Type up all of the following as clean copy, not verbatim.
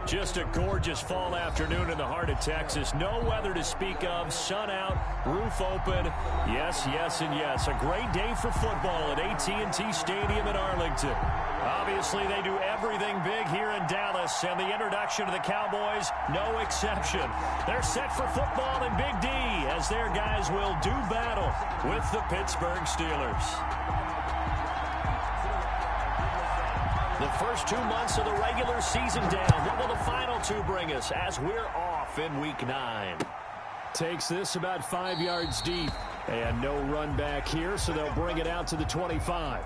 Just a gorgeous fall afternoon in the heart of Texas. No weather to speak of. Sun out, roof open. Yes, yes, and yes. A great day for football at AT&T Stadium in Arlington. Obviously, they do everything big here in Dallas, and the introduction of the Cowboys, no exception. They're set for football in Big D as their guys will do battle with the Pittsburgh Steelers. The first 2 months of the regular season down. What will the final two bring us as we're off in Week 9? Takes this about 5 yards deep. And no run back here, so they'll bring it out to the 25.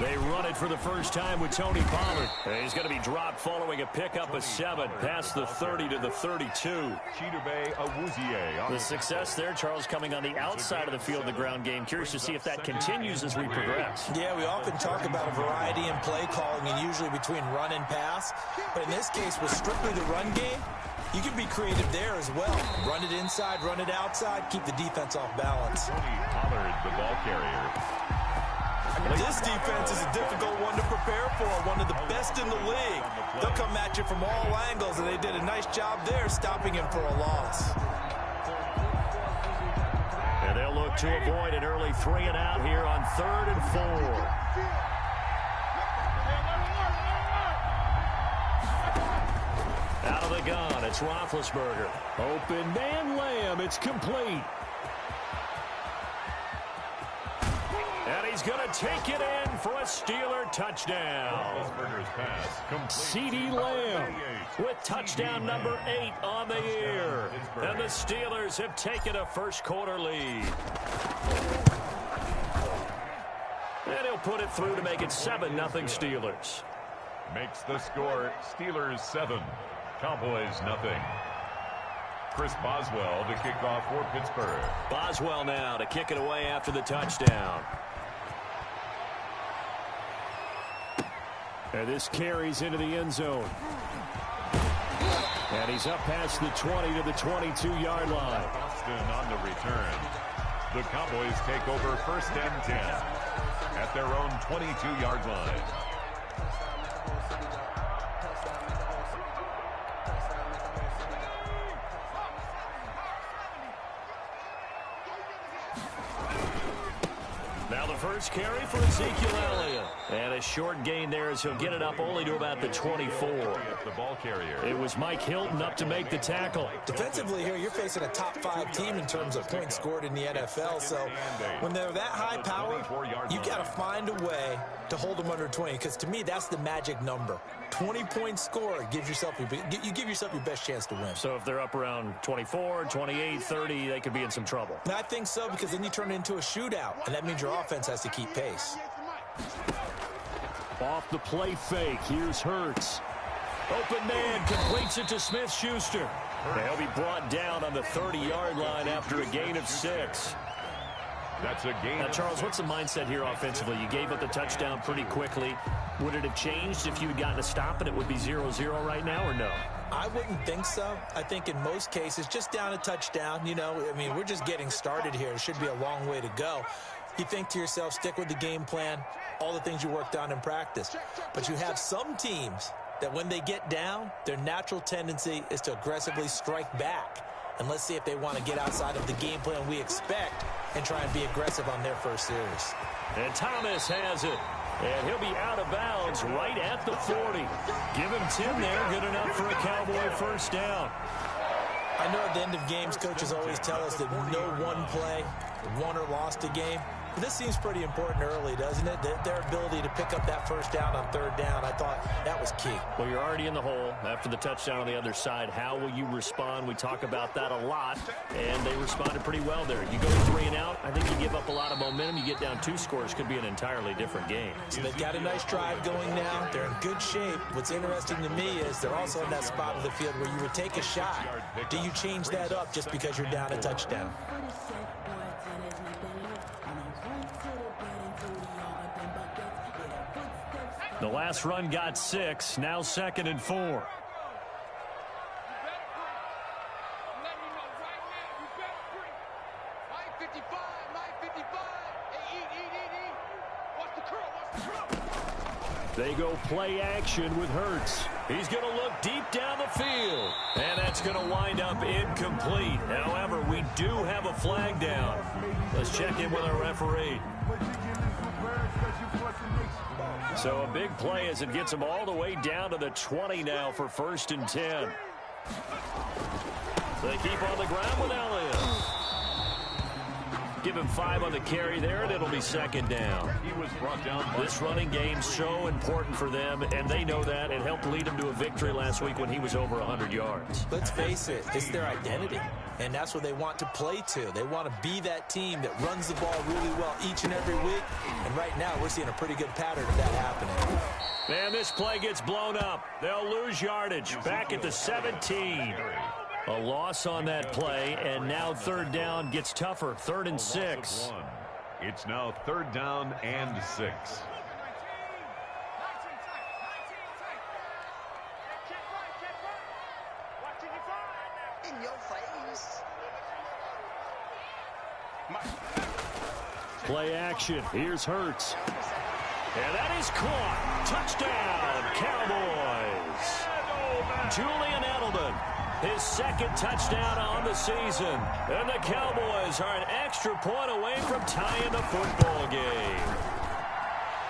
They run it for the first time with Tony Pollard. He's going to be dropped following a pickup of 7 past the 30 to the 32. The success there, Charles, coming on the outside of the field, the ground game. Curious to see if that continues as we progress. Yeah, we often talk about a variety in play calling and usually between run and pass. But in this case, with strictly the run game, you can be creative there as well. Run it inside, run it outside, keep the defense off balance. Tony Pollard, the ball carrier. This defense is a difficult one to prepare for, one of the best in the league. They'll come at you from all angles, and they did a nice job there stopping him for a loss. And they'll look to avoid an early 3 and out here on 3rd and 4. Out of the gun, it's Roethlisberger. Open man, Lamb. It's complete. And he's going to take it in for a Steeler touchdown. CeeDee Lamb with touchdown number 8 on the year. And the Steelers have taken a first-quarter lead. And he'll put it through to make it 7-0 Steelers. Makes the score Steelers 7, Cowboys nothing. Chris Boswell to kick off for Pittsburgh. Boswell now to kick it away after the touchdown. And this carries into the end zone. And he's up past the 20 to the 22-yard line. Boston on the return. The Cowboys take over 1st and 10 at their own 22-yard line. Now the first carry for Ezekiel Elliott. And a short gain there as he'll get it up only to about the 24. The ball carrier. It was Mike Hilton up to make the tackle. Defensively here, you're facing a top-5 team in terms of points scored in the NFL. So when they're that high power, you've got to find a way to hold them under 20. Because to me, that's the magic number. 20-point score gives yourself you give yourself your best chance to win. So if they're up around 24, 28, 30, they could be in some trouble. And I think so, because then you turn it into a shootout, and that means your offense has to keep pace. Off the play fake. Here's Hurts. Open man completes it to Smith-Schuster. He'll be brought down on the 30-yard line after a gain of 6. That's a gain. Now, Charles, what's the mindset here offensively? You gave up the touchdown pretty quickly. Would it have changed if you had gotten a stop and it would be 0-0 right now, or no? I wouldn't think so. I think in most cases, just down a touchdown, you know, I mean, we're just getting started here. It should be a long way to go. You think to yourself, stick with the game plan, all the things you worked on in practice. But you have some teams that when they get down, their natural tendency is to aggressively strike back. And let's see if they want to get outside of the game plan we expect and try and be aggressive on their first series. And Thomas has it. And he'll be out of bounds right at the 40. Give him 10 there. Good enough for a Cowboy first down. I know at the end of games, coaches always tell us that no one play won or lost a game. This seems pretty important early, doesn't it? Their ability to pick up that first down on third down, I thought that was key. Well, you're already in the hole after the touchdown on the other side. How will you respond? We talk about that a lot, and they responded pretty well there. You go 3 and out, I think you give up a lot of momentum. You get down 2 scores, could be an entirely different game. So they've got a nice drive going now. They're in good shape. What's interesting to me is they're also in that spot of the field where you would take a shot. Do you change that up just because you're down a touchdown? The last run got 6, now 2nd and 4. They go play action with Hurts. He's going to look deep down the field. And that's going to wind up incomplete. However, we do have a flag down. Let's check in with our referee. So a big play as it gets them all the way down to the 20 now for 1st and 10. They keep on the ground with Elliott. Give him 5 on the carry there, and it'll be 2nd down. He was brought down. This running game's so important for them, and they know that. It helped lead them to a victory last week when he was over 100 yards. Let's face it, it's their identity, and that's what they want to play to. They want to be that team that runs the ball really well each and every week, and right now we're seeing a pretty good pattern of that happening. And this play gets blown up. They'll lose yardage back at the 17. A loss on that play, and now 3rd down gets tougher. 3rd and 6. It's now 3rd down and 6. In your face. Play action. Here's Hurts. And that is caught. Touchdown, Cowboys. Julian Edelman. His 2nd touchdown on the season. And the Cowboys are an extra point away from tying the football game.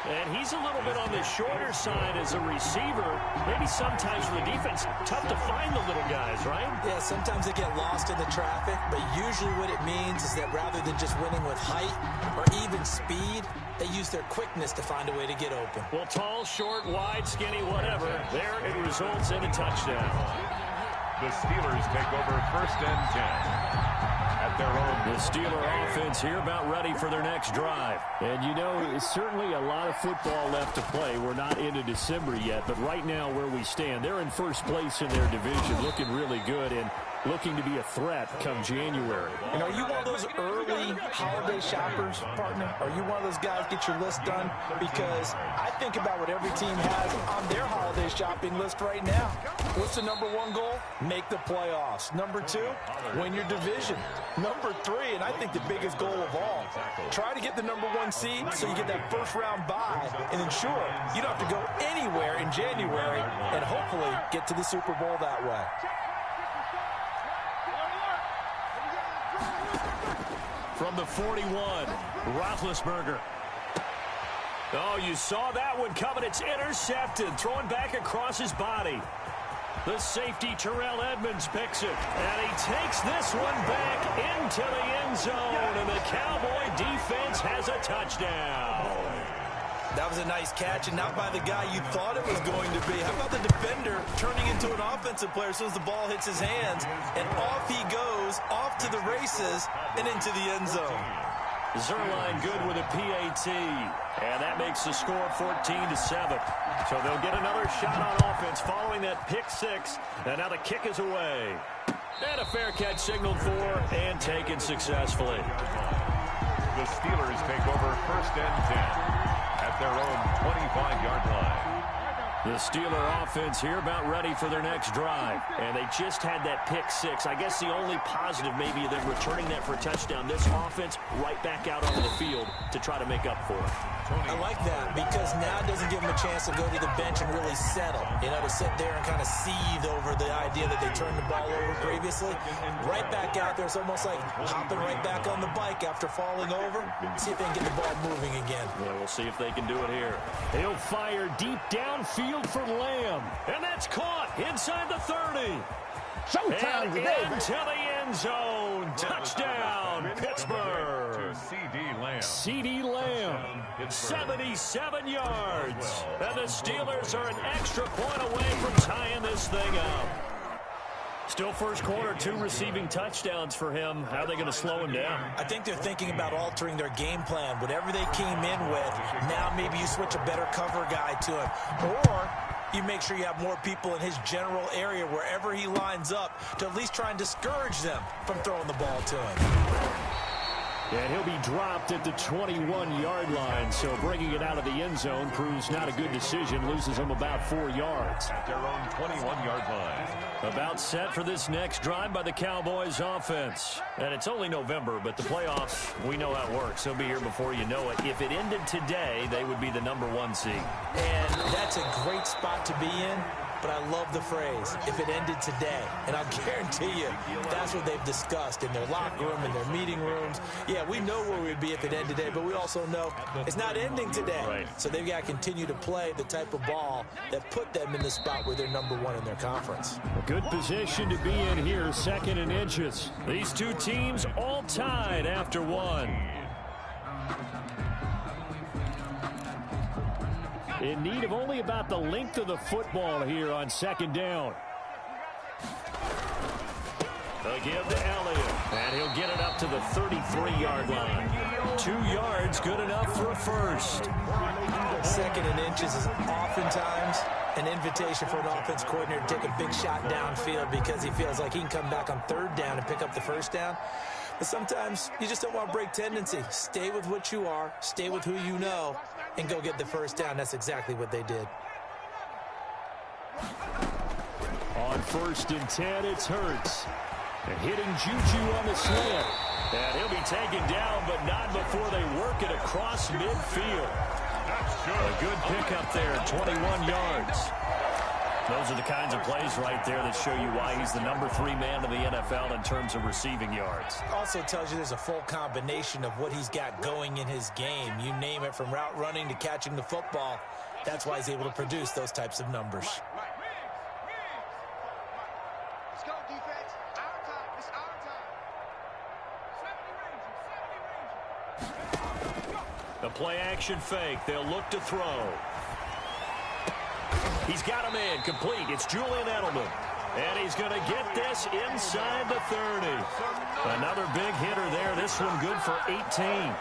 And he's a little bit on the shorter side as a receiver. Maybe sometimes for the defense, tough to find the little guys, right? Yeah, sometimes they get lost in the traffic, but usually what it means is that rather than just winning with height or even speed, they use their quickness to find a way to get open. Well, tall, short, wide, skinny, whatever, there it results in a touchdown. The Steelers take over 1st and 10 at their own. The Steeler offense here about ready for their next drive. And you know, it's certainly a lot of football left to play. We're not into December yet, but right now where we stand, they're in 1st place in their division, looking really good and looking to be a threat come January. And are you one of those early holiday shoppers, partner? Are you one of those guys get your list done? Because I think about what every team has on their holiday shopping list right now. What's the number 1 goal? Make the playoffs. Number 2, win your division. Number 3, and I think the biggest goal of all, try to get the number 1 seed so you get that 1st round bye and ensure you don't have to go anywhere in January and hopefully get to the Super Bowl that way. From the 41, Roethlisberger. Oh, you saw that one coming. It's intercepted. Throwing back across his body. The safety, Terrell Edmonds, picks it. And he takes this one back into the end zone. And the Cowboy defense has a touchdown. That was a nice catch, and not by the guy you thought it was going to be. How about the defender turning into an offensive player as soon as the ball hits his hands, and off he goes, off to the races, and into the end zone. Zerline good with a PAT, and that makes the score 14-7. So they'll get another shot on offense following that pick 6, and now the kick is away. And a fair catch signaled for and taken successfully. The Steelers take over 1st and 10 at their own 25-yard line. The Steeler offense here about ready for their next drive. And they just had that pick 6. I guess the only positive maybe them returning that for a touchdown. This offense right back out onto the field to try to make up for it. I like that because now it doesn't give them a chance to go to the bench and really settle. You know, to sit there and kind of seethe over the idea that they turned the ball over previously. Right back out there. It's almost like hopping right back on the bike after falling over. See if they can get the ball moving again. Yeah, we'll see if they can do it here. He'll fire deep downfield for Lamb. And that's caught inside the 30. Showtime and into the end zone. Touchdown, Pittsburgh. To C.D. Lamb. CeeDee Lamb, 77 yards. And the Steelers are an extra point away from tying this thing up. Still first quarter, 2 receiving touchdowns for him. How are they going to slow him down? I think they're thinking about altering their game plan. Whatever they came in with, now maybe you switch a better cover guy to him. Or you make sure you have more people in his general area wherever he lines up to at least try and discourage them from throwing the ball to him. And he'll be dropped at the 21-yard line, so bringing it out of the end zone proves not a good decision. Loses him about 4 yards. At their own 21-yard line. About set for this next drive by the Cowboys offense. And it's only November, but the playoffs, we know how it works. They'll be here before you know it. If it ended today, they would be the #1 seed. And that's a great spot to be in. But I love the phrase, if it ended today. And I'll guarantee you, that's what they've discussed in their locker room, in their meeting rooms. Yeah, we know where we'd be if it ended today, but we also know it's not ending today. Right. So they've got to continue to play the type of ball that put them in the spot where they're #1 in their conference. A good position to be in here, 2nd and inches. These two teams all tied after 1. In need of only about the length of the football here on 2nd down. They'll give to Elliott, and he'll get it up to the 33-yard line. 2 yards, good enough for a first. 2nd and inches is oftentimes an invitation for an offense coordinator to take a big shot downfield because he feels like he can come back on 3rd down and pick up the first down. But sometimes you just don't want to break tendency. Stay with what you are, stay with who you know, and go get the first down. That's exactly what they did. On 1st and 10, it's Hurts. And hitting Juju on the slant. And he'll be taken down, but not before they work it across midfield. A good pickup there, 21 yards. Those are the kinds of plays right there that show you why he's the #3 man in the NFL in terms of receiving yards. Also tells you there's a full combination of what he's got going in his game. You name it, from route running to catching the football. That's why he's able to produce those types of numbers. Let's go, defense. Our time. It's our time. The play action fake. They'll look to throw. He's got him in, complete. It's Julian Edelman. And he's going to get this inside the 30. Another big hitter there. This one good for 18.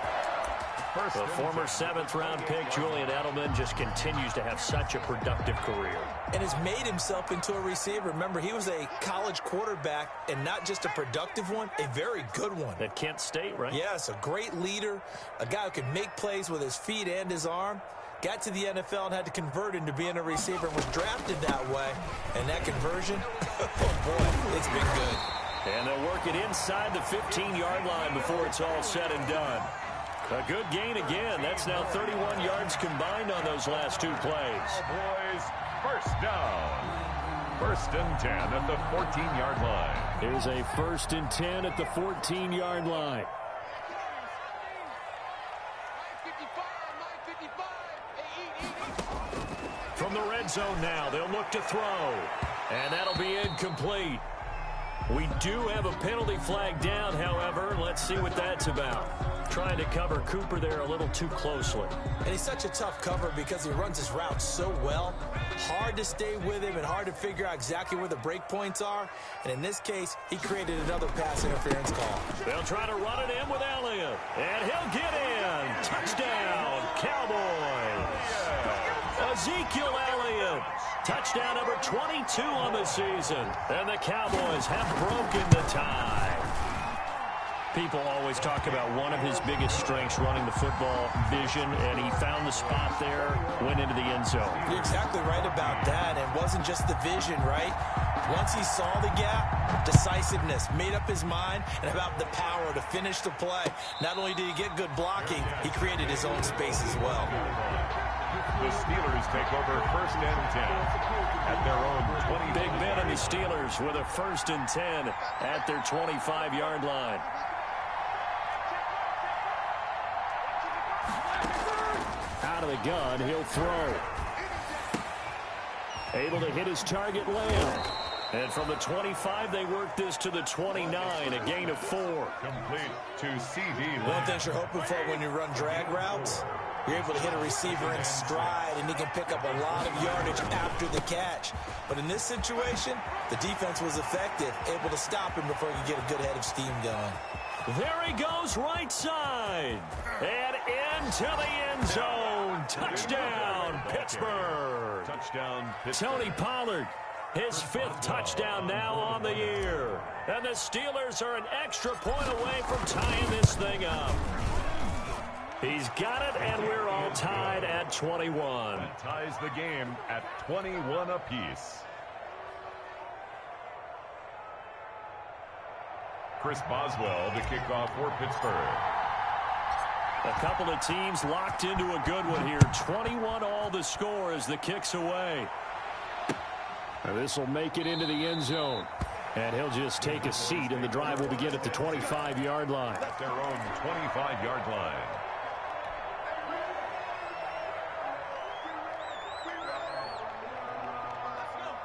The former 7th-round pick, Julian Edelman, just continues to have such a productive career. And has made himself into a receiver. Remember, he was a college quarterback, and not just a productive one, a very good one. At Kent State, right? Yes, a great leader, a guy who can make plays with his feet and his arm. Got to the NFL and had to convert into being a receiver and was drafted that way. And that conversion, oh boy, it's been good. And they'll work it inside the 15-yard line before it's all said and done. A good gain again. That's now 31 yards combined on those last 2 plays. Cowboys, first down. 1st and 10 at the 14-yard line. Here's a 1st and 10 at the 14-yard line. From the red zone now, they'll look to throw. And that'll be incomplete. We do have a penalty flag down, however. Let's see what that's about. Trying to cover Cooper there a little too closely. And he's such a tough cover because he runs his route so well. Hard to stay with him and hard to figure out exactly where the break points are. And in this case, he created another pass interference call. They'll try to run it in with Elliott. And he'll get in. Touchdown, Cowboys. Ezekiel Elliott. Touchdown number 22 on the season. And the Cowboys have broken the tie. People always talk about one of his biggest strengths, running the football, vision, and he found the spot there, went into the end zone. You're exactly right about that. It wasn't just the vision, right? Once he saw the gap, decisiveness, made up his mind, and about the power to finish the play. Not only did he get good blocking, he created his own space as well. The Steelers take over 1st and 10 at their own 20. Big Ben and the Steelers with a 1st and 10 at their 25-yard line. Out of the gun, he'll throw. Able to hit his target, Lamb. And from the 25, they work this to the 29, a gain of 4. Complete to CD. One thing you're hoping for when you run drag routes, you're able to hit a receiver in stride, and he can pick up a lot of yardage after the catch. But in this situation, the defense was effective, able to stop him before he could get a good head of steam going. There he goes, right side. And into the end zone. Touchdown, Pittsburgh. Touchdown, Pittsburgh. Tony Pollard, his 5th touchdown now on the year. And the Steelers are an extra point away from tying this thing up. He's got it, and we're all tied at 21. That ties the game at 21 apiece. Chris Boswell to kick off for Pittsburgh. A couple of teams locked into a good one here. 21 all the score as the kick's away. This will make it into the end zone. And he'll just take a seat, and the drive will begin at the 25-yard line. At their own 25-yard line.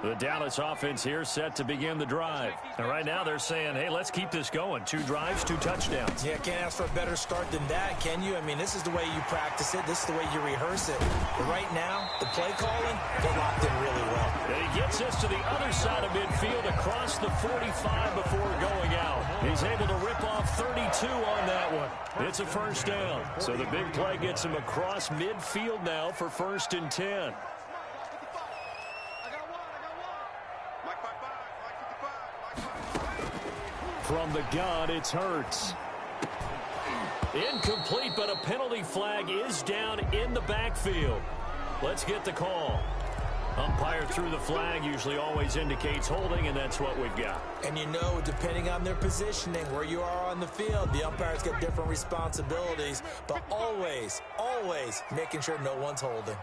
The Dallas offense here set to begin the drive. And right now they're saying, hey, let's keep this going. 2 drives, 2 touchdowns. Yeah, can't ask for a better start than that, can you? I mean, this is the way you practice it. This is the way you rehearse it. But right now, the play calling, they're locked in really well. And he gets us to the other side of midfield across the 45 before going out. He's able to rip off 32 on that one. It's a first down. So the big play gets him across midfield now for 1st and 10. From the gun, it's Hurts. Incomplete, but a penalty flag is down in the backfield. Let's get the call. Umpire threw the flag, usually always indicates holding, and that's what we've got. And you know, depending on their positioning, where you are on the field, the umpire's got different responsibilities, but always, always making sure no one's holding.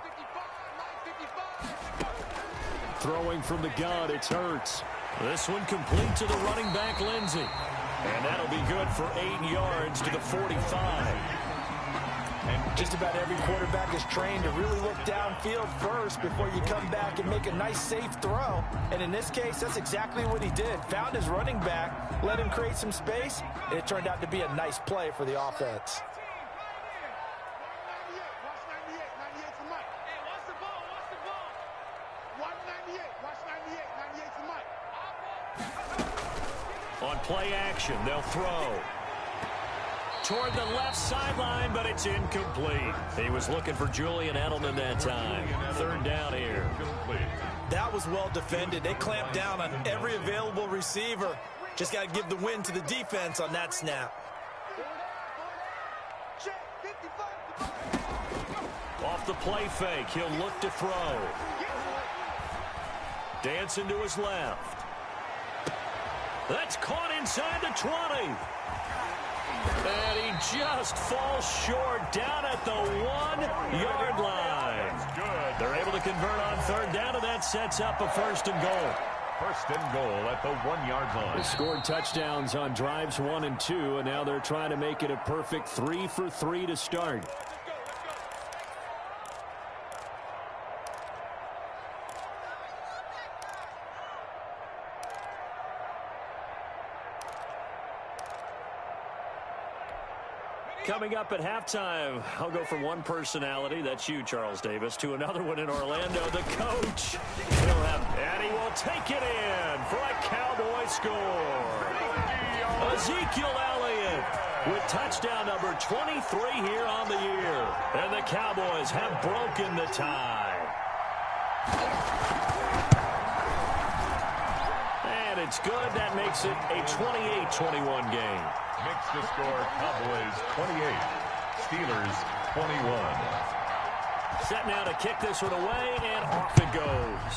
Throwing from the gun, it's Hurts. This one complete to the running back, Lindsey. And that'll be good for 8 yards to the 45. And just about every quarterback is trained to really look downfield first before you come back and make a nice, safe throw. And in this case, that's exactly what he did. Found his running back, let him create some space, and it turned out to be a nice play for the offense. On play action, they'll throw. Toward the left sideline, but it's incomplete. He was looking for Julian Edelman that time. 3rd down here. That was well defended. They clamped down on every available receiver. Just got to give the win to the defense on that snap. Off the play fake, he'll look to throw. Dancing to his left. That's caught inside the 20. And he just falls short down at the 1-yard line. Good. They're able to convert on 3rd down, and that sets up a 1st and goal. 1st and goal at the 1-yard line. They scored touchdowns on drives 1 and 2, and now they're trying to make it a perfect 3 for 3 to start. Coming up at halftime, I'll go from one personality, that's you, Charles Davis, to another one in Orlando, the coach. And he will take it in for a Cowboy score. Ezekiel Elliott with touchdown number 23 here on the year. And the Cowboys have broken the tie. And it's good. That makes it a 28-21 game. Makes the score Cowboys 28, Steelers 21. Set now to kick this one away, and off it goes.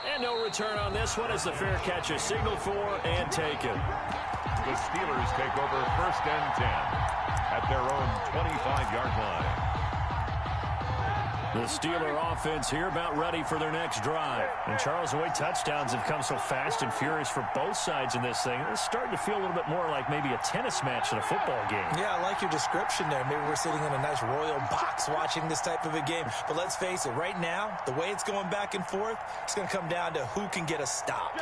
And no return on this one as the fair catch is signaled for and taken. The Steelers take over 1st and 10 at their own 25-yard line. The Steeler offense here about ready for their next drive. And Charles, the way touchdowns have come so fast and furious for both sides in this thing, it's starting to feel a little bit more like maybe a tennis match than a football game. Yeah, I like your description there. Maybe we're sitting in a nice royal box watching this type of a game. But let's face it, right now, the way it's going back and forth, it's going to come down to who can get a stop.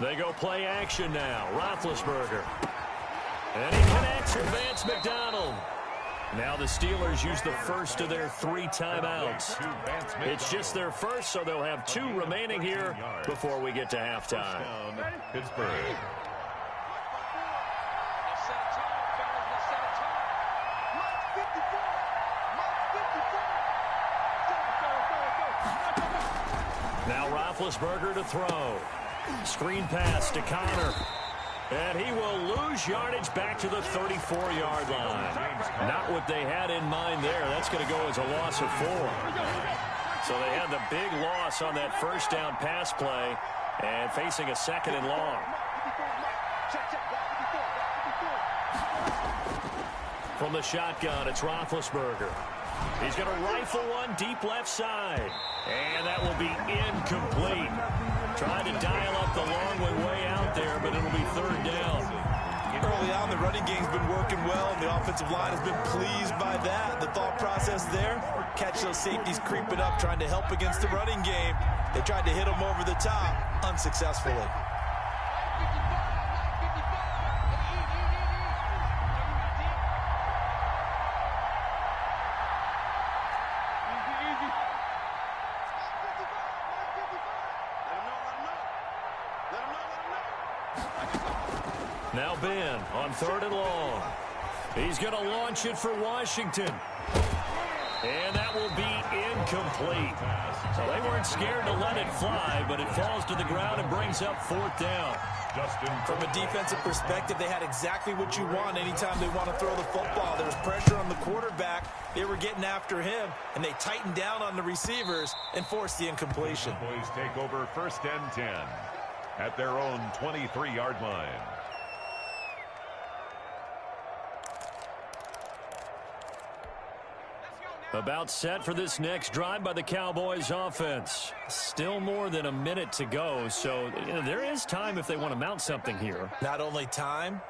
They go play action now. Roethlisberger. And he connects with Vance McDonald. Now the Steelers use the first of their 3 timeouts. It's just their first, so they'll have 2 remaining here before we get to halftime. Pittsburgh. Now Roethlisberger to throw. Screen pass to Connor. And he will lose yardage back to the 34-yard line. Not what they had in mind there. That's going to go as a loss of 4. So they had the big loss on that first down pass play and facing a 2nd and long. From the shotgun, it's Roethlisberger. He's going to rifle one deep left side. And that will be incomplete. Trying to dial up the long way out there, but it'll be 3rd down. Early on, the running game's been working well, and the offensive line has been pleased by that. The thought process there, catch those safeties creeping up, trying to help against the running game. They tried to hit them over the top, unsuccessfully. Now Ben on 3rd and long. He's going to launch it for Washington. And that will be incomplete. So they weren't scared to let it fly, but it falls to the ground and brings up 4th down. From a defensive perspective, they had exactly what you want anytime they want to throw the football. There was pressure on the quarterback. They were getting after him, and they tightened down on the receivers and forced the incompletion. Boys take over 1st and 10 at their own 23-yard line. About set for this next drive by the Cowboys offense. Still more than a minute to go, so there is time if they want to mount something here. Not only time,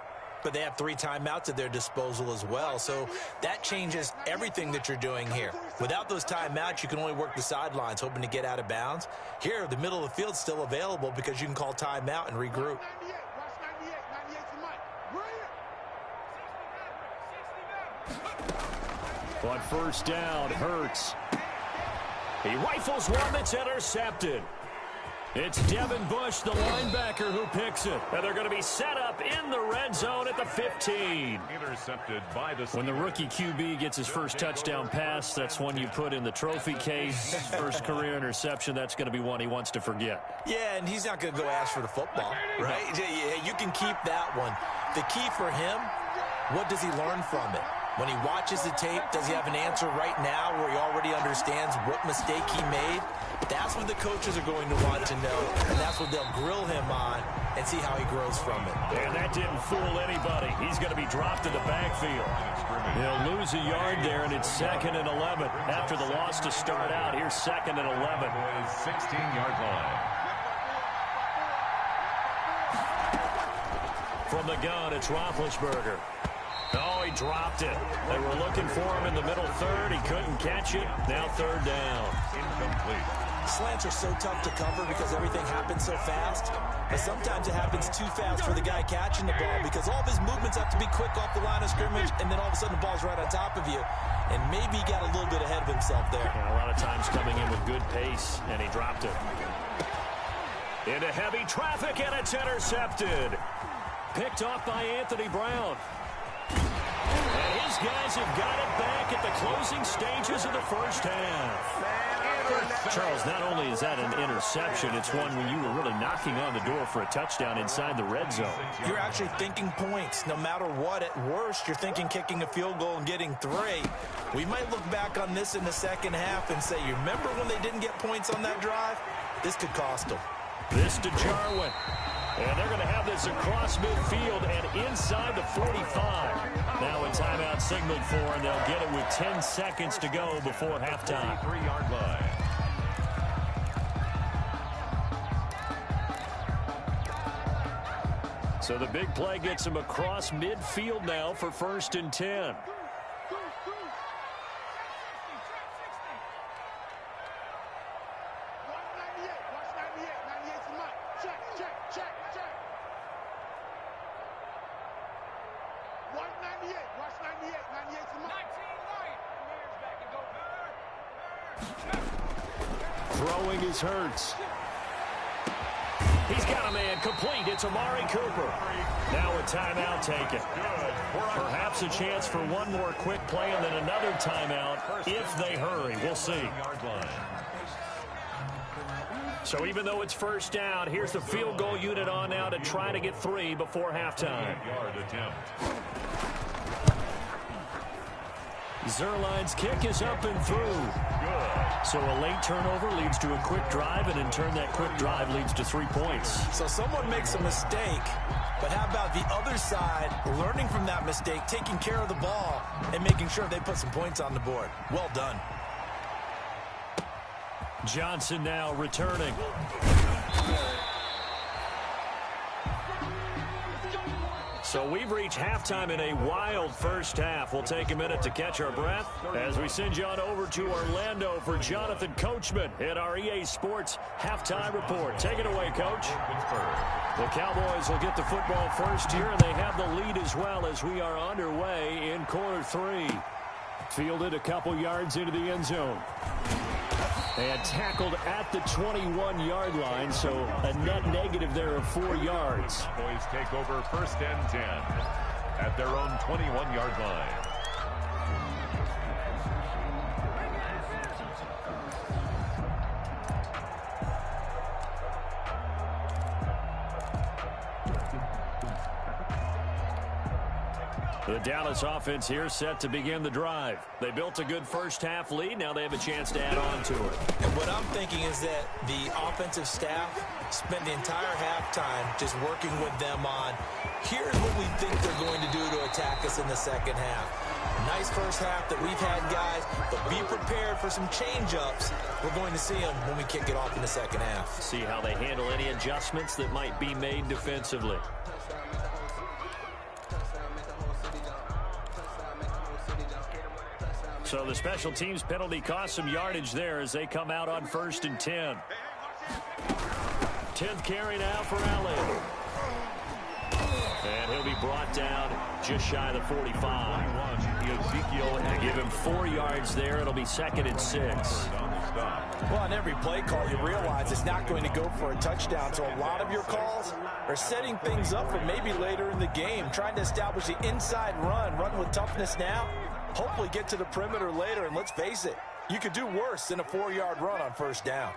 but they have 3 timeouts at their disposal as well, so that changes everything that you're doing here. Without those timeouts, you can only work the sidelines, hoping to get out of bounds. Here, the middle of the field's still available because you can call timeout and regroup. On 1st down, Hurts. He rifles one that's intercepted. It's Devin Bush, the linebacker, who picks it. And they're going to be set up in the red zone at the 15. Intercepted by the When the rookie QB gets his first touchdown pass, that's one you put in the trophy case. First career interception, that's going to be one he wants to forget. Yeah, and he's not going to go ask for the football, right? You can keep that one. The key for him, what does he learn from it? When he watches the tape, does he have an answer right now where he already understands what mistake he made? That's what the coaches are going to want to know, and that's what they'll grill him on and see how he grows from it. And that didn't fool anybody. He's going to be dropped in the backfield. He'll lose a yard there, and it's 2nd and 11. After the loss to start out, here's 2nd and 11. 16-yard line. From the gun, it's Roethlisberger. Oh, he dropped it. They were looking for him in the middle 3rd. He couldn't catch it. Now 3rd down. Incomplete. Slants are so tough to cover because everything happens so fast. But sometimes it happens too fast for the guy catching the ball because all of his movements have to be quick off the line of scrimmage, and then all of a sudden the ball's right on top of you. And maybe he got a little bit ahead of himself there. Yeah, a lot of times coming in with good pace, and he dropped it. Into heavy traffic, and it's intercepted. Picked off by Anthony Brown. And his guys have got it back at the closing stages of the first half. Charles, not only is that an interception, it's one when you were really knocking on the door for a touchdown inside the red zone. You're actually thinking points. No matter what, at worst, you're thinking kicking a field goal and getting 3. We might look back on this in the second half and say, you remember when they didn't get points on that drive? This could cost them. This to Jarwin. And they're going to have this across midfield and inside the 45. Now a timeout signaled for, and they'll get it with 10 seconds to go before halftime. 3-yard line. So the big play gets him across midfield now for 1st and 10. Throwing is Hurts. He's got a man complete. It's Amari Cooper. Now a timeout taken. Perhaps a chance for one more quick play and then another timeout if they hurry. We'll see. So even though it's 1st down, here's the field goal unit on now to try to get 3 before halftime. Zerline's kick is up and through. So a late turnover leads to a quick drive, and in turn that quick drive leads to 3 points. So someone makes a mistake, but how about the other side learning from that mistake, taking care of the ball, and making sure they put some points on the board? Well done. Johnson now returning. So we've reached halftime in a wild 1st half. We'll take a minute to catch our breath as we send you on over to Orlando for Jonathan Coachman at our EA Sports Halftime Report. Take it away, Coach. The Cowboys will get the football first here, and they have the lead as well as we are underway in quarter 3. Fielded a couple yards into the end zone. And tackled at the 21-yard line, so a net negative there of 4 yards. Boys take over 1st and 10 at their own 21-yard line. The Dallas offense here set to begin the drive. They built a good 1st half lead. Now they have a chance to add on to it. And what I'm thinking is that the offensive staff spent the entire halftime just working with them on, here's what we think they're going to do to attack us in the 2nd half. Nice 1st half that we've had, guys, but be prepared for some change-ups. We're going to see them when we kick it off in the 2nd half. See how they handle any adjustments that might be made defensively. So the special teams penalty cost some yardage there as they come out on 1st and 10. 10th carry now for Allen. And he'll be brought down just shy of the 45. And give him 4 yards there. It'll be 2nd and 6. Well, on every play call, you realize it's not going to go for a touchdown. So a lot of your calls are setting things up for maybe later in the game, trying to establish the inside run with toughness now. Hopefully get to the perimeter later, and let's face it, you could do worse than a 4-yard run on 1st down.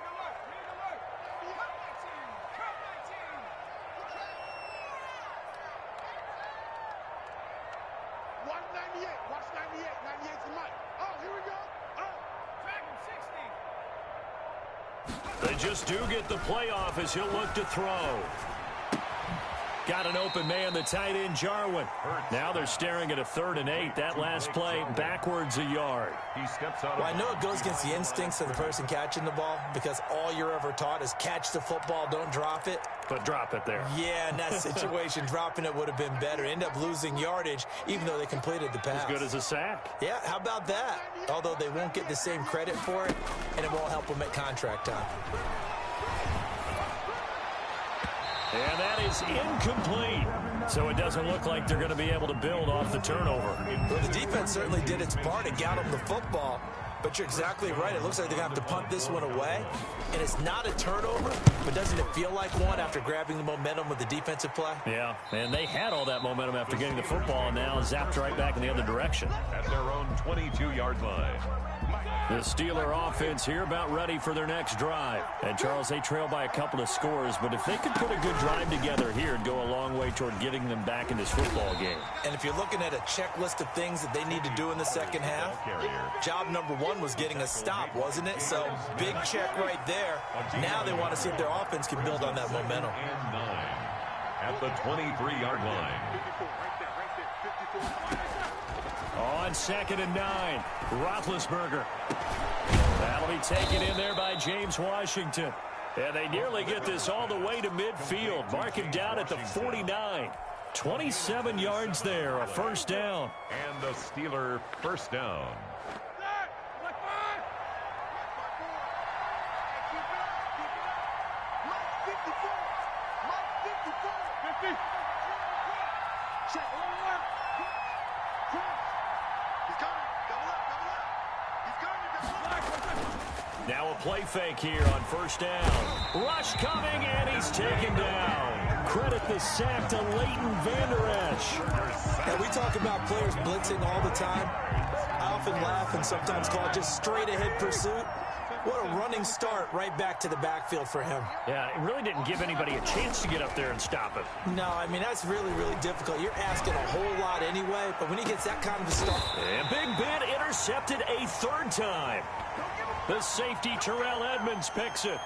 They just do get the playoff as he'll look to throw. Got an open man, the tight end, Jarwin. Now they're staring at a 3rd and 8. That last play, backwards a yard. He steps out. Well, I know it goes against the instincts of the person catching the ball because all you're ever taught is catch the football, don't drop it. But drop it there. Yeah, in that situation, dropping it would have been better. End up losing yardage, even though they completed the pass. As good as a sack. Yeah, how about that? Although they won't get the same credit for it, and it won't help them at contract time. And that is incomplete. So it doesn't look like they're going to be able to build off the turnover. Well, the defense certainly did its part and got them the football. But you're exactly right. It looks like they're going to have to punt this one away. And it's not a turnover, but doesn't it feel like one after grabbing the momentum with the defensive play? Yeah, and they had all that momentum after getting the football, and now zapped right back in the other direction. At their own 22-yard line. The Steeler offense here about ready for their next drive. And, Charles, they trail by a couple of scores, but if they could put a good drive together here, it'd go a long way toward getting them back in this football game. And if you're looking at a checklist of things that they need to do in the 2nd half, job number 1 was getting a stop, wasn't it? So, big check right there. Now they want to see if their offense can build on that momentum. at the 23-yard line. On 2nd and 9, Roethlisberger. That'll be taken in there by James Washington. And they nearly get this all the way to midfield. Mark him down at the 49. 27 yards there, a first down. And the Steeler first down. Now a play fake here on first down. Rush coming, and he's taken down. Credit the sack to Leighton Vander Esch. And we talk about players blitzing all the time. I often laugh and sometimes call it just straight-ahead pursuit. What a running start right back to the backfield for him. Yeah, it really didn't give anybody a chance to get up there and stop it. No, I mean, that's really, really difficult. You're asking a whole lot anyway, but when he gets that kind of a start. And Big Ben intercepted a third time. The safety, Terrell Edmonds, picks it.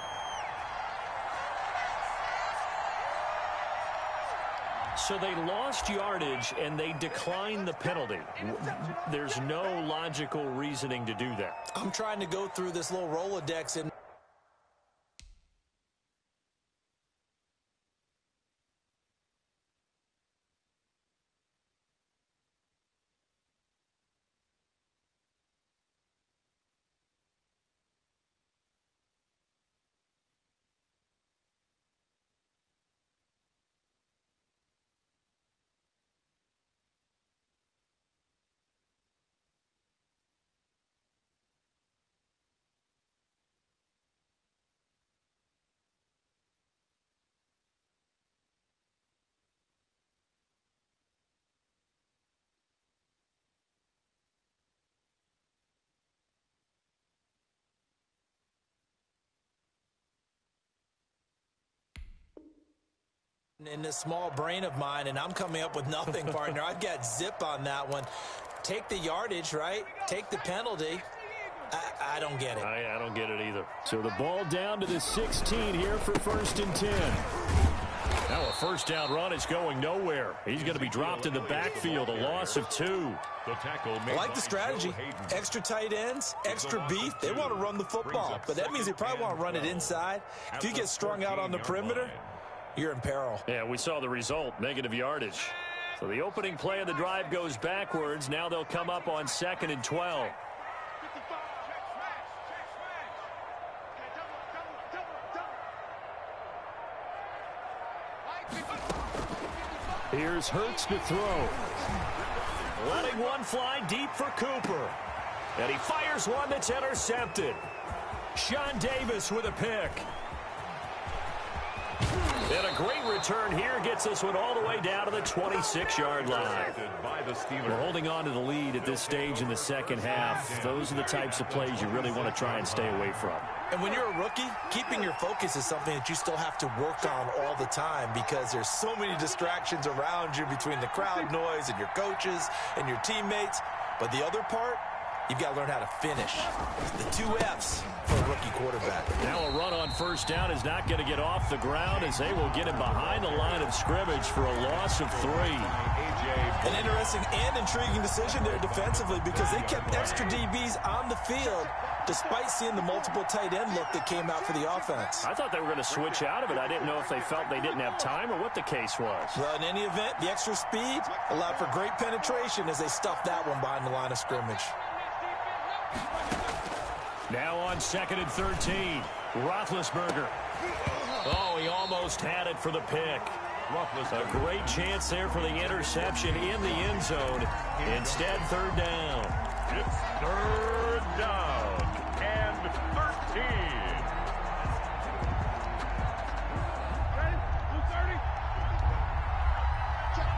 So they lost yardage, and they declined the penalty. There's no logical reasoning to do that. I'm trying to go through this little Rolodex and in this small brain of mine, and I'm coming up with nothing, partner. I've got zip on that one. Take the yardage, right? Take the penalty. I don't get it. I don't get it either. So the ball down to the 16 here for 1st and 10. Now a first down run is going nowhere. He's going to be dropped in the backfield, a loss of 2. I like the strategy. Extra tight ends, extra beef. They want to run the football, but that means they probably want to run it inside. If you get strung out on the perimeter, you're in peril. Yeah, we saw the result, negative yardage. So the opening play of the drive goes backwards. Now they'll come up on 2nd and 12. Here's Hurts to throw. Letting one fly deep for Cooper. And he fires one that's intercepted. Sean Davis with a pick. And a great return here gets this one all the way down to the 26-yard line. We're holding on to the lead at this stage in the second half. Those are the types of plays you really want to try and stay away from. And when you're a rookie, keeping your focus is something that you still have to work on all the time because there's so many distractions around you between the crowd noise and your coaches and your teammates. But the other part, you've got to learn how to finish. The 2 F's for a rookie quarterback. Now a run on first down is not going to get off the ground as they will get him behind the line of scrimmage for a loss of 3. An interesting and intriguing decision there defensively because they kept extra DBs on the field despite seeing the multiple tight end look that came out for the offense. I thought they were going to switch out of it. I didn't know if they felt they didn't have time or what the case was. Well, in any event, the extra speed allowed for great penetration as they stuffed that one behind the line of scrimmage. Now on 2nd and 13, Roethlisberger. Oh, he almost had it for the pick. A great chance there for the interception in the end zone. Instead, 3rd down. It's 3rd down and 13. Ready? 230. Check.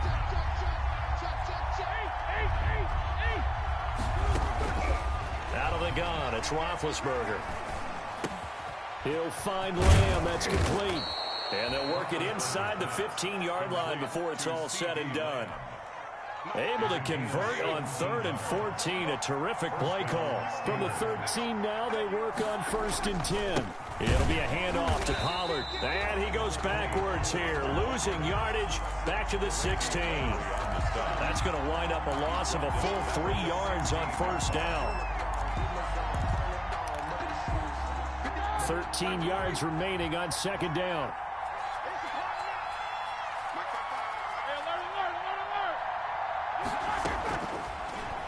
Out of the gun, it's Roethlisberger. He'll find Lamb. That's complete. And they'll work it inside the 15-yard line before it's all said and done. Able to convert on 3rd and 14. A terrific play call. From the 13 now, they work on 1st and 10. It'll be a handoff to Pollard. And he goes backwards here, losing yardage back to the 16. That's going to wind up a loss of a full 3 yards on 1st down. 13 yards remaining on 2nd down.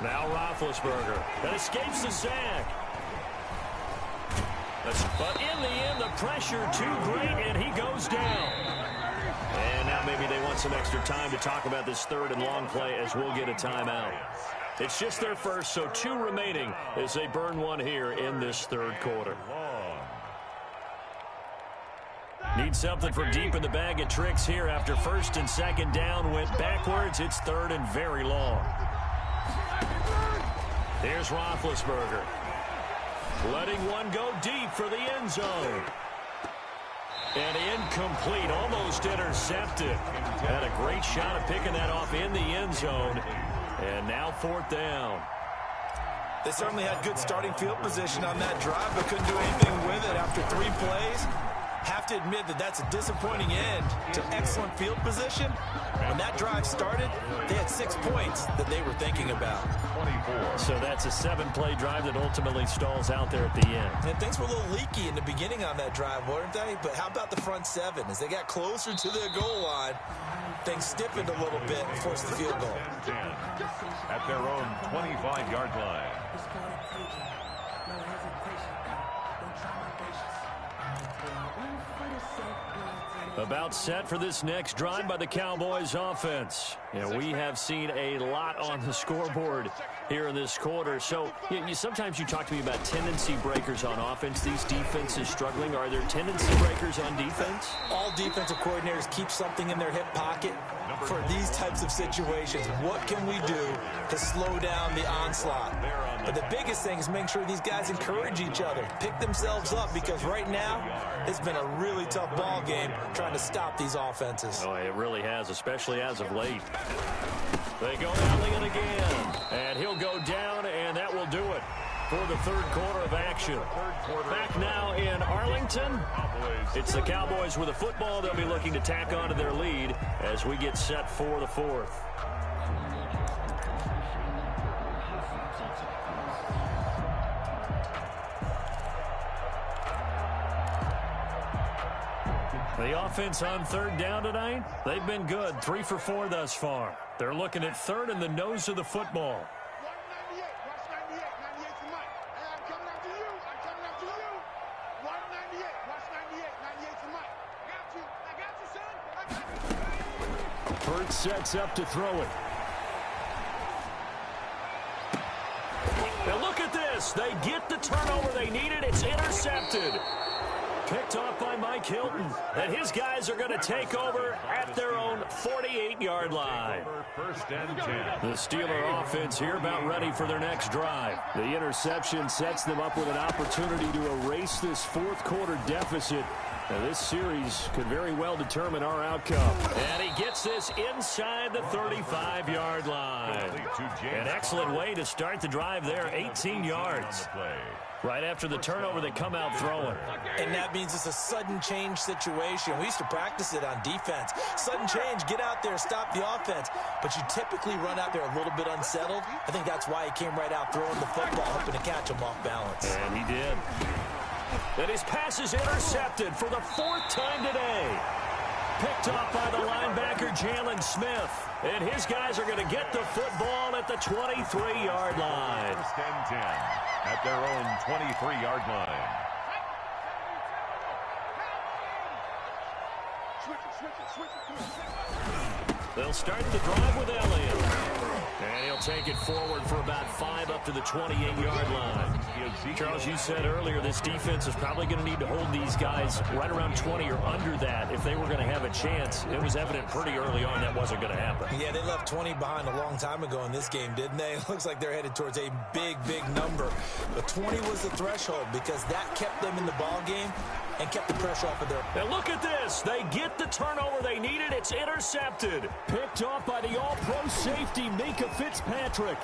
Now Roethlisberger. That escapes the sack. But in the end, the pressure too great, and he goes down. And now maybe they want some extra time to talk about this 3rd and long play as we'll get a timeout. It's just their first, so 2 remaining as they burn one here in this 3rd quarter. Need something from deep in the bag of tricks here after 1st and 2nd down went backwards. It's 3rd and very long. Here's Roethlisberger. Letting one go deep for the end zone. And incomplete, almost intercepted. Had a great shot at picking that off in the end zone. And now 4th down. They certainly had good starting field position on that drive, but couldn't do anything with it after 3 plays. Have to admit that that's a disappointing end to excellent field position. When that drive started, they had 6 points that they were thinking about. 24. So that's a 7-play drive that ultimately stalls out there at the end. And things were a little leaky in the beginning on that drive, weren't they? But how about the front 7? As they got closer to their goal line, things stiffened a little bit and forced the field goal. 10 at their own 25-yard line. About set for this next drive by the Cowboys offense. Yeah, we have seen a lot on the scoreboard here in this quarter. So sometimes you talk to me about tendency breakers on offense. These defenses struggling. Are there tendency breakers on defense? All defensive coordinators keep something in their hip pocket for these types of situations. What can we do to slow down the onslaught? But the biggest thing is make sure these guys encourage each other, pick themselves up, because right now it's been a really tough ball game trying to stop these offenses. Oh, it really has, especially as of late. They go Elliott again, and he'll go down, and that will do it for the 3rd quarter of action. Back now in Arlington, it's the Cowboys with a football. They'll be looking to tack on to their lead as we get set for the 4th. The offense on 3rd down tonight, they've been good. 3 for 4 thus far. They're looking at 3rd and the nose of the football. 198, watch 98, 98 to Mike. Hey, I'm coming up to you. I'm coming up to you. 198, watch 98, 98 to Mike. I got you, son. I got you. Burt sets up to throw it. Now look at this. They get the turnover they needed. It's intercepted. Picked off by Mike Hilton. And his guys are going to take over at their own 48-yard line. 1st and 10. The Steeler offense here about ready for their next drive. The interception sets them up with an opportunity to erase this 4th quarter deficit. And this series could very well determine our outcome. And he gets this inside the 35-yard line. An excellent way to start the drive there, 18 yards. Right after the turnover, they come out throwing. And that means it's a sudden change situation. We used to practice it on defense. Sudden change, get out there, stop the offense. But you typically run out there a little bit unsettled. I think that's why he came right out throwing the football, hoping to catch him off balance. And he did. And his pass is intercepted for the 4th time today. Picked off by the linebacker, Jalen Smith. And his guys are going to get the football at the 23-yard line. 1st and 10 at their own 23-yard line. They'll start the drive with Elliott. And he'll take it forward for about 5 up to the 28-yard line. Charles, you said earlier this defense is probably going to need to hold these guys right around 20 or under that if they were going to have a chance. It was evident pretty early on that wasn't going to happen. Yeah, they left 20 behind a long time ago in this game, didn't they? It looks like they're headed towards a big, big number. But 20 was the threshold because that kept them in the ball game and kept the pressure off of their... And look at this. They get the turnover they needed. It's intercepted. Picked off by the all-pro safety, Minka Fitzpatrick.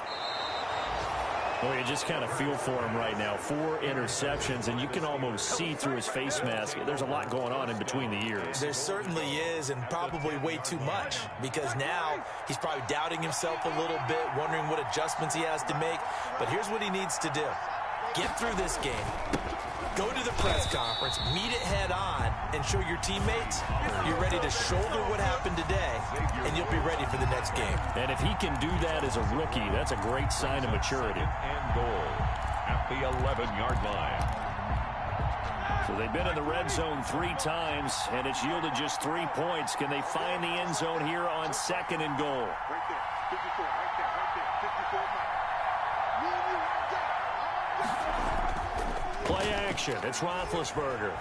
Well, you just kind of feel for him right now. 4 interceptions, and you can almost see through his face mask. There's a lot going on in between the ears. There certainly is, and probably way too much, because now he's probably doubting himself a little bit, wondering what adjustments he has to make. But here's what he needs to do. Get through this game. Go to the press conference, meet it head on, and show your teammates you're ready to shoulder what happened today, and you'll be ready for the next game. And if he can do that as a rookie, that's a great sign of maturity. And goal at the 11-yard line. So they've been in the red zone 3 times, and it's yielded just 3 points. Can they find the end zone here on 2nd and goal? Right there. 54, right there, right there. 54, Mike. Me and you, right there. Play action. It's Roethlisberger.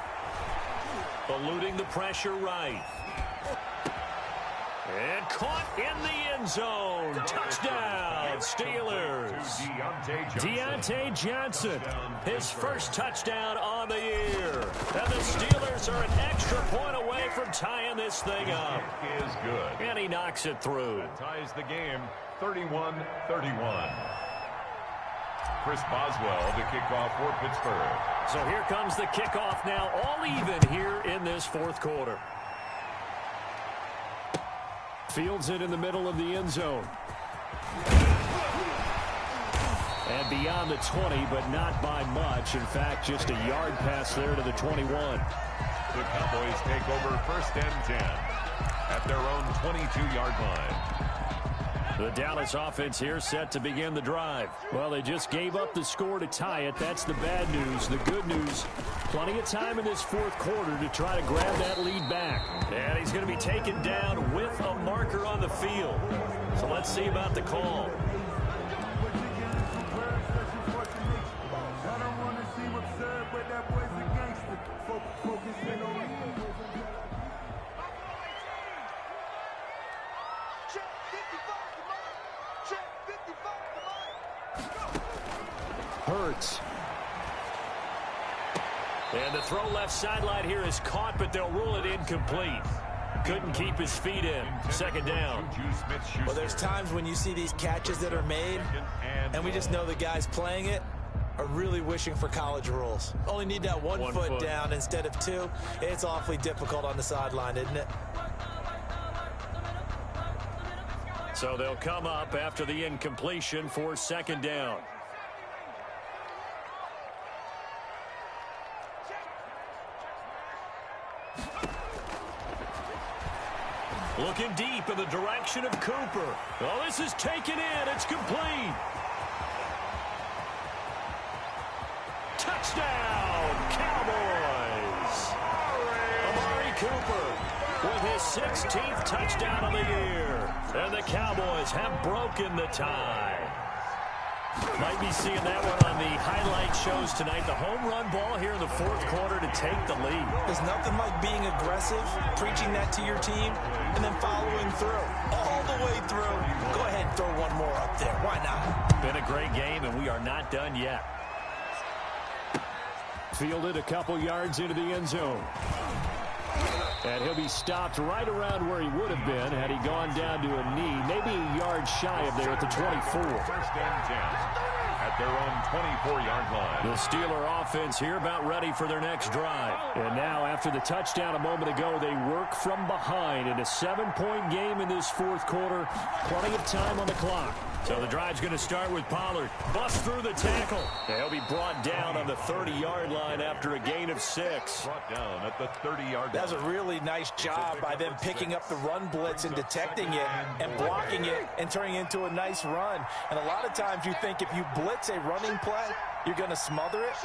Eluding the pressure right. And caught in the end zone. Touchdown, Steelers. Deontay Johnson, his first touchdown on the year. And the Steelers are an extra point away from tying this thing up. It is good. And he knocks it through. That ties the game 31-31. Chris Boswell to kick off for Pittsburgh. So here comes the kickoff now, all even here in this 4th quarter. Fields it in the middle of the end zone. And beyond the 20, but not by much. In fact, just a yard pass there to the 21. The Cowboys take over 1st and 10 at their own 22-yard line. The Dallas offense here set to begin the drive. Well, they just gave up the score to tie it. That's the bad news. The good news, plenty of time in this 4th quarter to try to grab that lead back. And he's going to be taken down with a marker on the field. So let's see about the call. Hurts. And the throw left sideline here is caught, but they'll rule it incomplete. Couldn't keep his feet in. 2nd down. Well, there's times when you see these catches that are made, and we just know the guys playing it are really wishing for college rules. Only need that one foot down instead of 2. It's awfully difficult on the sideline, isn't it? So they'll come up after the incompletion for 2nd down. Looking deep in the direction of Cooper. Oh, this is taken in. It's complete. Touchdown, Cowboys. Amari Cooper with his 16th touchdown of the year. And the Cowboys have broken the tie. Might be seeing that one on the highlight shows tonight. The home run ball here in the 4th quarter to take the lead. There's nothing like being aggressive, preaching that to your team, and then following through. All the way through. Go ahead and throw one more up there. Why not? Been a great game, and we are not done yet. Fielded a couple yards into the end zone. And he'll be stopped right around where he would have been had he gone down to a knee, maybe a yard shy of there at the 24. 1st and 10 at their own 24-yard line. The Steeler offense here about ready for their next drive. And now after the touchdown a moment ago, they work from behind in a 7-point game in this 4th quarter. Plenty of time on the clock. So the drive's going to start with Pollard. Bust through the tackle. He'll be brought down on the 30-yard line after a gain of 6. Brought down at the 30-yard line. That was a really nice job by them picking up the run blitz and detecting it and blocking it and turning it into a nice run. And a lot of times you think if you blitz a running play, you're going to smother it.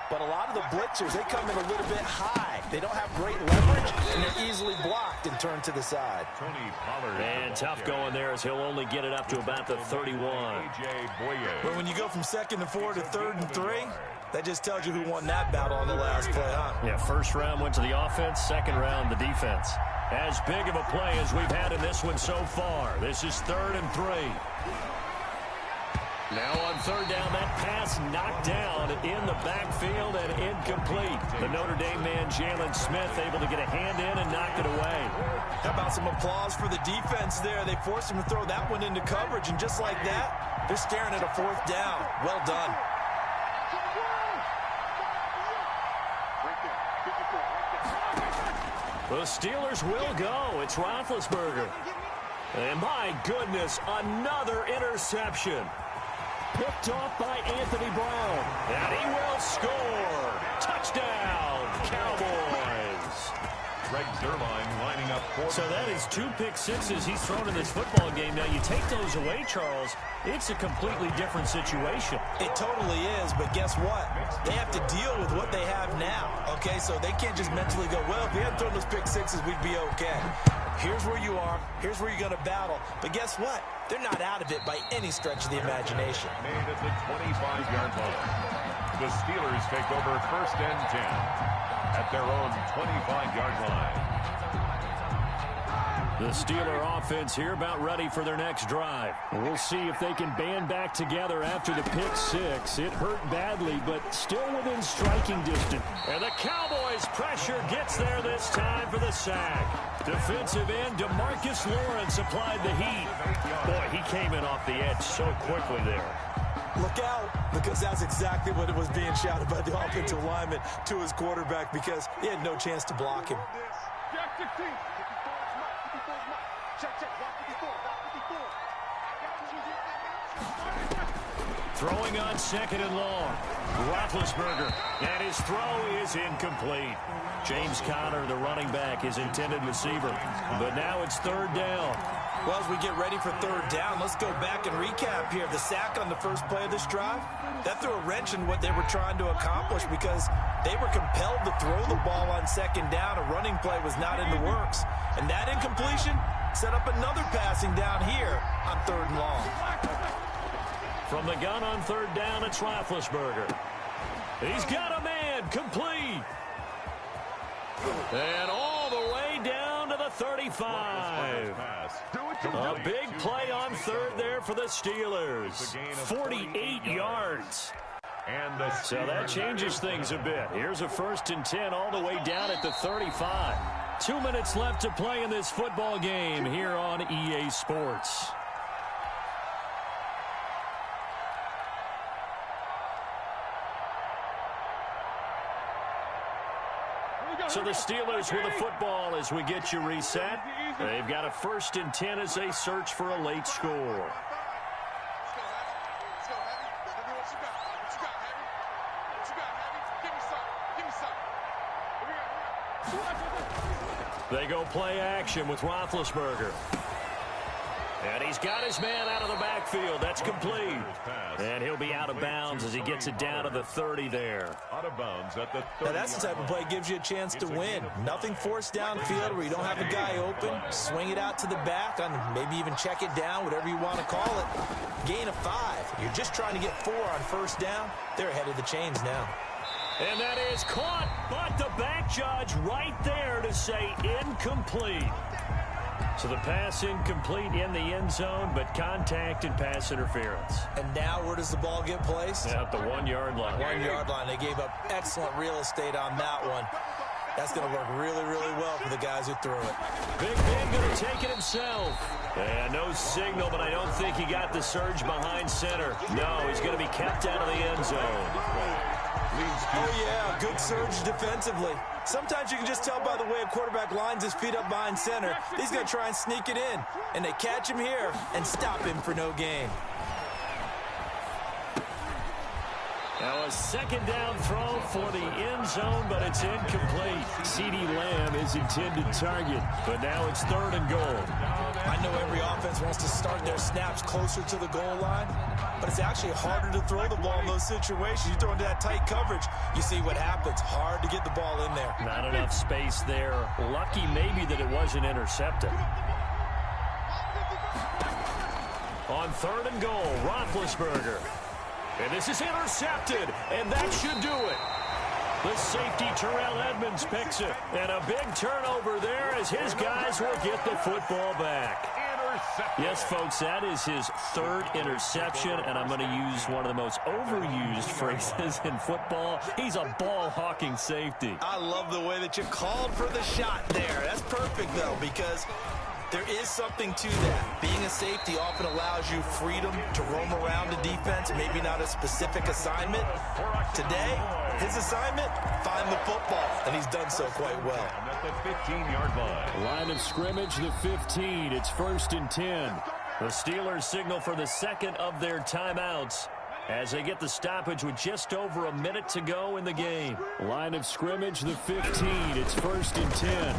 But a lot of the blitzers, they come in a little bit high. They don't have great leverage, and they're easily blocked and turned to the side. Tony Pollard. And tough going there as he'll only get it up to about the 31. But when you go from 2nd and 4 to 3rd and 3, that just tells you who won that battle on the last play, huh? Yeah, 1st round went to the offense, 2nd round the defense. As big of a play as we've had in this one so far. This is 3rd and 3. Now on third down, that pass knocked down in the backfield and incomplete. The Notre Dame man, Jalen Smith, able to get a hand in and knock it away. How about some applause for the defense there? They forced him to throw that one into coverage, and just like that, they're staring at a fourth down. Well done. The Steelers will go. It's Roethlisberger. And my goodness, another interception. Picked off by Anthony Brown. And he will score. Touchdown, Cowboys. Greg Zuerlein lining up for. So that is 2 pick sixes he's thrown in this football game. Now you take those away, Charles, it's a completely different situation. It totally is, but guess what? They have to deal with what they have now, okay? So they can't just mentally go, well, if we hadn't thrown those pick sixes, we'd be okay. Here's where you are. Here's where you're going to battle. But guess what? They're not out of it by any stretch of the imagination. Made at the 25-yard line. The Steelers take over 1st and 10 at their own 25-yard line. The Steeler offense here about ready for their next drive. We'll see if they can band back together after the pick six. It hurt badly, but still within striking distance. And the Cowboys' pressure gets there this time for the sack. Defensive end DeMarcus Lawrence applied the heat. Boy, he came in off the edge so quickly there. Look out, because that's exactly what it was being shouted by the offensive lineman to his quarterback, because he had no chance to block him. Throwing on 2nd and long. Roethlisberger, and his throw is incomplete. James Conner, the running back, his intended receiver. But now it's 3rd down. Well, as we get ready for 3rd down, let's go back and recap here. The sack on the first play of this drive, that threw a wrench in what they were trying to accomplish because they were compelled to throw the ball on 2nd down. A running play was not in the works. And that incompletion set up another passing down here on 3rd and long. From the gun on 3rd down, it's Roethlisberger. He's got a man, complete. And all the way down to the 35. A big play on 3rd there for the Steelers. 48 yards. So that changes things a bit. Here's a 1st and 10 all the way down at the 35. 2 minutes left to play in this football game here on EA Sports. So the Steelers with the football as we get you reset. They've got a 1st and 10 as they search for a late score. They go play action with Roethlisberger. And he's got his man out of the backfield. That's complete. And he'll be out of bounds as he gets it down to the 30 there. Out of bounds at the 30. Now that's the type of play that gives you a chance to win. Nothing forced downfield where you don't have a guy open. Swing it out to the back, and maybe even check it down, whatever you want to call it. Gain of 5. You're just trying to get 4 on 1st down. They're ahead of the chains now. And that is caught, but the back judge right there to say incomplete. So the pass incomplete in the end zone, but contact and pass interference. And now where does the ball get placed? At the 1-yard line. 1-yard line. They gave up excellent real estate on that one. That's going to work really, really well for the guys who threw it. Big Ben going to take it himself. And no signal, but I don't think he got the surge behind center. No, he's going to be kept out of the end zone. Oh, yeah, good surge defensively. Sometimes you can just tell by the way a quarterback lines his feet up behind center. He's going to try and sneak it in. And they catch him here and stop him for no gain. Now a 2nd down throw for the end zone, but it's incomplete. CeeDee Lamb is intended target, but now it's 3rd and goal. I know every offense wants to start their snaps closer to the goal line, but it's actually harder to throw the ball in those situations. You throw into that tight coverage, you see what happens. Hard to get the ball in there. Not enough space there. Lucky maybe that it wasn't intercepted. On 3rd and goal, Roethlisberger. And this is intercepted, and that should do it. The safety, Terrell Edmonds, picks it. And a big turnover there as his guys will get the football back. Intercepted. Yes, folks, that is his third interception, and I'm going to use one of the most overused phrases in football. He's a ball-hawking safety. I love the way that you called for the shot there. That's perfect, though, because there is something to that. Being a safety often allows you freedom to roam around the defense, maybe not a specific assignment. Today, his assignment, find the football, and he's done so quite well. At the 15-yard line. Line of scrimmage, the 15. It's 1st and 10. The Steelers signal for the second of their timeouts as they get the stoppage with just over a minute to go in the game. Line of scrimmage, the 15. It's 1st and 10.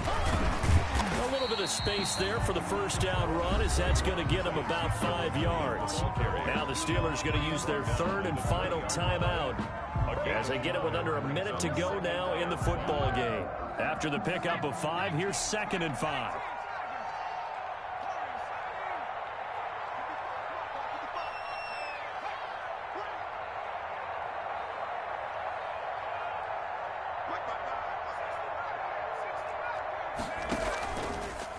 A little bit of space there for the first down run, as that's going to get them about 5 yards. Now the Steelers going to use their third and final timeout as they get it with under a minute to go now in the football game. After the pickup of 5, here's 2nd and 5.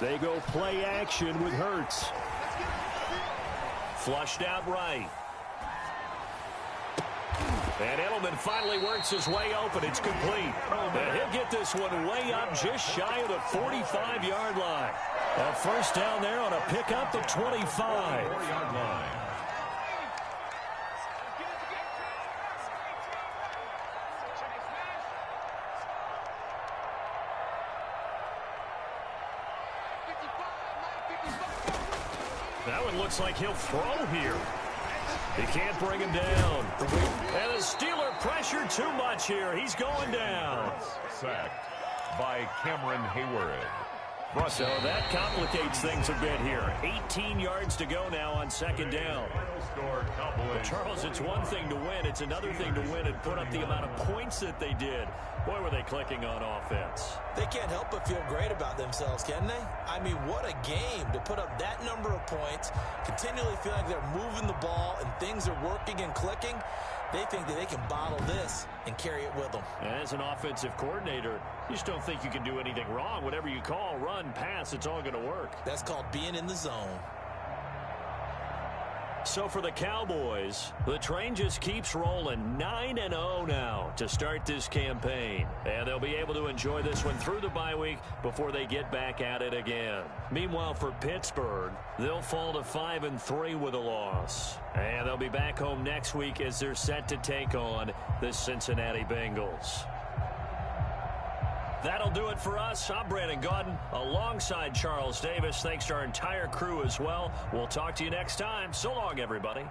They go play action with Hurts. Flushed out right. And Edelman finally works his way open. It's complete. And he'll get this one way up just shy of the 45-yard line. A first down there on a pickup of 25. 4-yard line. That one looks like he'll throw here. He can't bring him down. And the Steeler pressure too much here. He's going down. Sacked by Cameron Hayward. So that complicates things a bit here. 18 yards to go now on 2nd down. But Charles, it's one thing to win. It's another thing to win and put up the amount of points that they did. Boy, were they clicking on offense. They can't help but feel great about themselves, can they? I mean, what a game to put up that number of points, continually feel like they're moving the ball and things are working and clicking. They think that they can bottle this and carry it with them. And as an offensive coordinator, you just don't think you can do anything wrong. Whatever you call, run, pass, it's all going to work. That's called being in the zone. So for the Cowboys, the train just keeps rolling. 9-0 now to start this campaign. And they'll be able to enjoy this one through the bye week before they get back at it again. Meanwhile, for Pittsburgh, they'll fall to 5-3 with a loss. And they'll be back home next week as they're set to take on the Cincinnati Bengals. That'll do it for us. I'm Brandon Gaudin alongside Charles Davis. Thanks to our entire crew as well. We'll talk to you next time. So long, everybody.